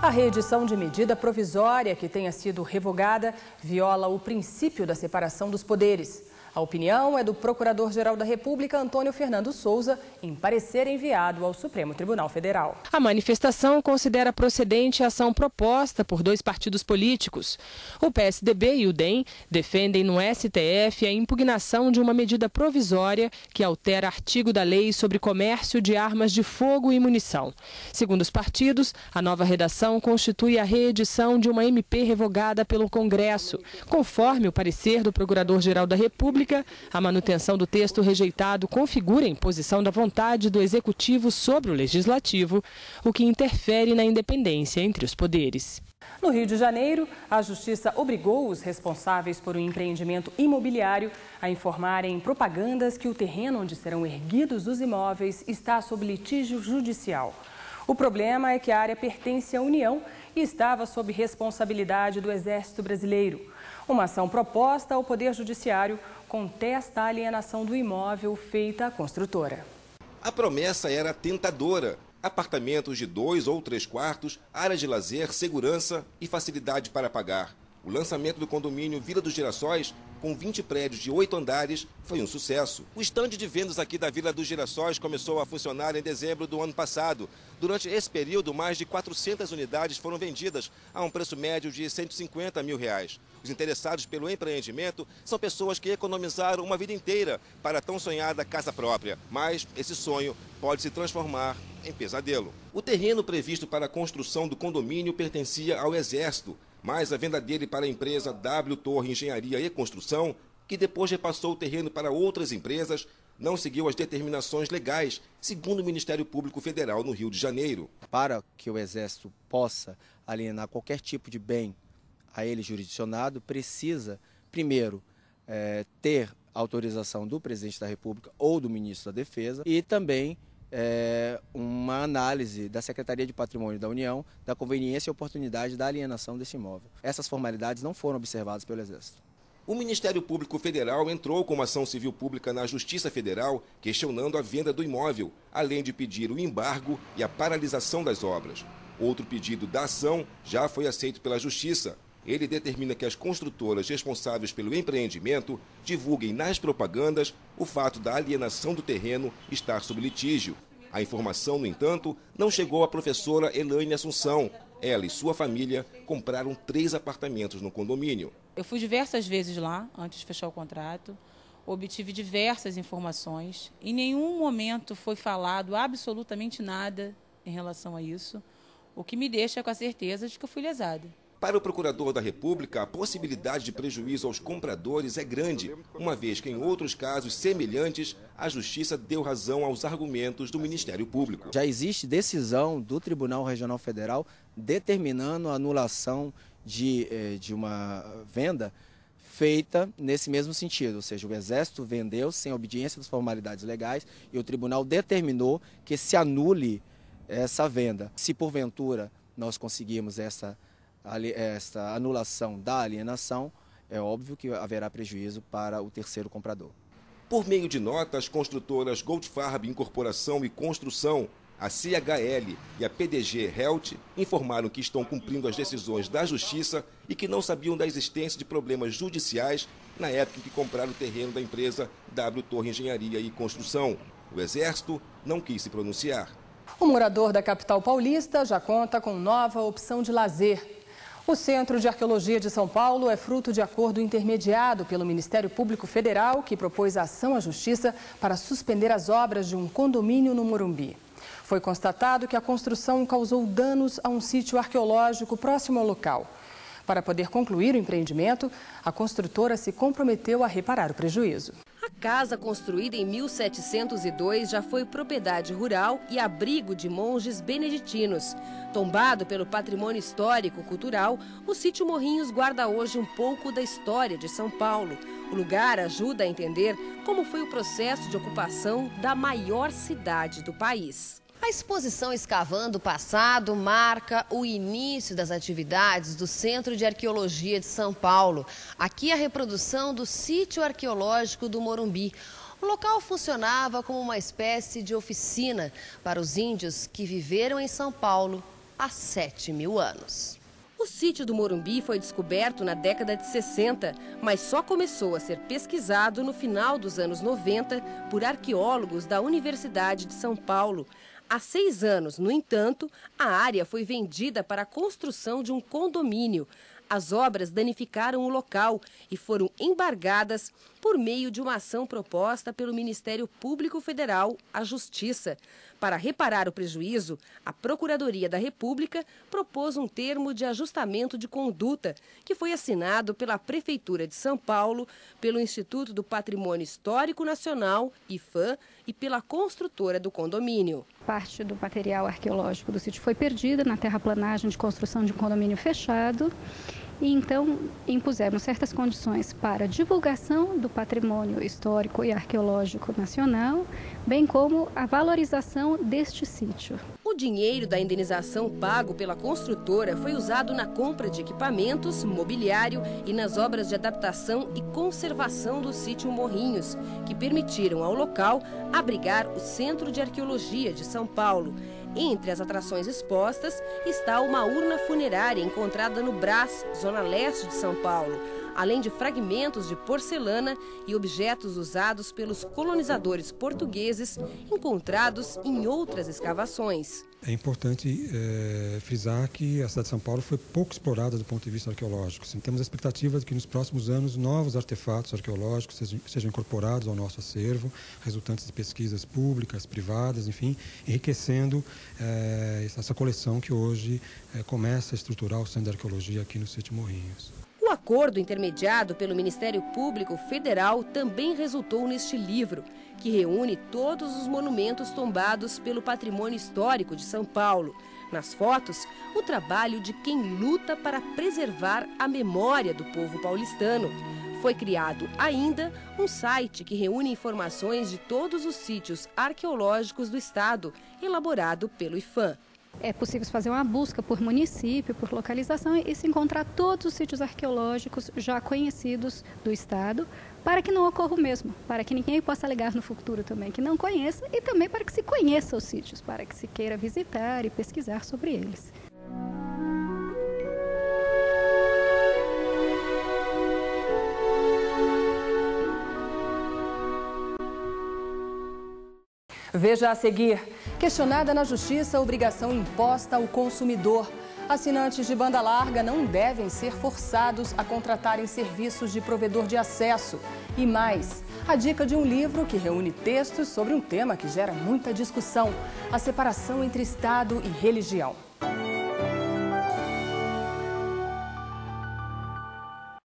A reedição de medida provisória que tenha sido revogada viola o princípio da separação dos poderes. A opinião é do Procurador-Geral da República, Antônio Fernando Souza, em parecer enviado ao Supremo Tribunal Federal. A manifestação considera procedente a ação proposta por dois partidos políticos. O PSDB e o DEM defendem no STF a impugnação de uma medida provisória que altera artigo da lei sobre comércio de armas de fogo e munição. Segundo os partidos, a nova redação constitui a reedição de uma MP revogada pelo Congresso. Conforme o parecer do Procurador-Geral da República, a manutenção do texto rejeitado configura a imposição da vontade do Executivo sobre o Legislativo, o que interfere na independência entre os poderes. No Rio de Janeiro, a Justiça obrigou os responsáveis por um empreendimento imobiliário a informarem em propagandas que o terreno onde serão erguidos os imóveis está sob litígio judicial. O problema é que a área pertence à União e estava sob responsabilidade do Exército Brasileiro. Uma ação proposta ao Poder Judiciário contesta a alienação do imóvel feita à construtora. A promessa era tentadora. Apartamentos de 2 ou 3 quartos, área de lazer, segurança e facilidade para pagar. O lançamento do condomínio Vila dos Girassóis, com 20 prédios de 8 andares, foi um sucesso. O estande de vendas aqui da Vila dos Girassóis começou a funcionar em dezembro do ano passado. Durante esse período, mais de 400 unidades foram vendidas a um preço médio de R$ 150 mil. Os interessados pelo empreendimento são pessoas que economizaram uma vida inteira para a tão sonhada casa própria. Mas esse sonho pode se transformar em pesadelo. O terreno previsto para a construção do condomínio pertencia ao Exército, mas a venda dele para a empresa W Torre Engenharia e Construção, que depois repassou o terreno para outras empresas, não seguiu as determinações legais, segundo o Ministério Público Federal no Rio de Janeiro. Para que o Exército possa alienar qualquer tipo de bem a ele jurisdicionado, precisa, primeiro, ter autorização do Presidente da República ou do Ministro da Defesa e também uma análise da Secretaria de Patrimônio da União da conveniência e oportunidade da alienação desse imóvel. Essas formalidades não foram observadas pelo Exército. O Ministério Público Federal entrou com uma ação civil pública na Justiça Federal questionando a venda do imóvel, além de pedir o embargo e a paralisação das obras. Outro pedido da ação já foi aceito pela Justiça. Ele determina que as construtoras responsáveis pelo empreendimento divulguem nas propagandas o fato da alienação do terreno estar sob litígio. A informação, no entanto, não chegou à professora Elaine Assunção. Ela e sua família compraram 3 apartamentos no condomínio. Eu fui diversas vezes lá, antes de fechar o contrato, obtive diversas informações. Em nenhum momento foi falado absolutamente nada em relação a isso, o que me deixa com a certeza de que eu fui lesada. Para o Procurador da República, a possibilidade de prejuízo aos compradores é grande, uma vez que em outros casos semelhantes, a Justiça deu razão aos argumentos do Ministério Público. Já existe decisão do Tribunal Regional Federal determinando a anulação de uma venda feita nesse mesmo sentido, ou seja, o Exército vendeu sem obediência das formalidades legais e o Tribunal determinou que se anule essa venda. Se porventura nós conseguirmos essa anulação da alienação, é óbvio que haverá prejuízo para o terceiro comprador. Por meio de notas, as construtoras Goldfarb Incorporação e Construção, a CHL e a PDG Helt informaram que estão cumprindo as decisões da Justiça e que não sabiam da existência de problemas judiciais na época em que compraram o terreno da empresa W Torre Engenharia e Construção. O Exército não quis se pronunciar. O morador da capital paulista já conta com nova opção de lazer. O Centro de Arqueologia de São Paulo é fruto de acordo intermediado pelo Ministério Público Federal, que propôs a ação à Justiça para suspender as obras de um condomínio no Morumbi. Foi constatado que a construção causou danos a um sítio arqueológico próximo ao local. Para poder concluir o empreendimento, a construtora se comprometeu a reparar o prejuízo. A casa, construída em 1702, já foi propriedade rural e abrigo de monges beneditinos. Tombado pelo patrimônio histórico-cultural, o sítio Morrinhos guarda hoje um pouco da história de São Paulo. O lugar ajuda a entender como foi o processo de ocupação da maior cidade do país. A exposição Escavando o Passado marca o início das atividades do Centro de Arqueologia de São Paulo. Aqui a reprodução do sítio arqueológico do Morumbi. O local funcionava como uma espécie de oficina para os índios que viveram em São Paulo há 7.000 anos. O sítio do Morumbi foi descoberto na década de 60, mas só começou a ser pesquisado no final dos anos 90 por arqueólogos da Universidade de São Paulo. Há 6 anos, no entanto, a área foi vendida para a construção de um condomínio. As obras danificaram o local e foram embargadas por meio de uma ação proposta pelo Ministério Público Federal à Justiça. Para reparar o prejuízo, a Procuradoria da República propôs um termo de ajustamento de conduta, que foi assinado pela Prefeitura de São Paulo, pelo Instituto do Patrimônio Histórico Nacional, IPHAN, e pela construtora do condomínio. Parte do material arqueológico do sítio foi perdida na terraplanagem de construção de um condomínio fechado. E então impusemos certas condições para a divulgação do patrimônio histórico e arqueológico nacional, bem como a valorização deste sítio. O dinheiro da indenização pago pela construtora foi usado na compra de equipamentos, mobiliário e nas obras de adaptação e conservação do sítio Morrinhos, que permitiram ao local abrigar o Centro de Arqueologia de São Paulo. Entre as atrações expostas está uma urna funerária encontrada no Brás, zona leste de São Paulo, além de fragmentos de porcelana e objetos usados pelos colonizadores portugueses encontrados em outras escavações. É importante frisar que a cidade de São Paulo foi pouco explorada do ponto de vista arqueológico. Temos a expectativa de que nos próximos anos novos artefatos arqueológicos sejam incorporados ao nosso acervo, resultantes de pesquisas públicas, privadas, enfim, enriquecendo essa coleção que hoje começa a estruturar o Centro de Arqueologia aqui no sítio Morrinhos. O acordo intermediado pelo Ministério Público Federal também resultou neste livro, que reúne todos os monumentos tombados pelo patrimônio histórico de São Paulo. Nas fotos, o trabalho de quem luta para preservar a memória do povo paulistano. Foi criado ainda um site que reúne informações de todos os sítios arqueológicos do estado, elaborado pelo IPHAN. É possível fazer uma busca por município, por localização e se encontrar todos os sítios arqueológicos já conhecidos do estado, para que não ocorra o mesmo, para que ninguém possa alegar no futuro também que não conheça e também para que se conheça os sítios, para que se queira visitar e pesquisar sobre eles. Veja a seguir. Questionada na Justiça a obrigação imposta ao consumidor. Assinantes de banda larga não devem ser forçados a contratarem serviços de provedor de acesso. E mais, a dica de um livro que reúne textos sobre um tema que gera muita discussão: a separação entre Estado e religião.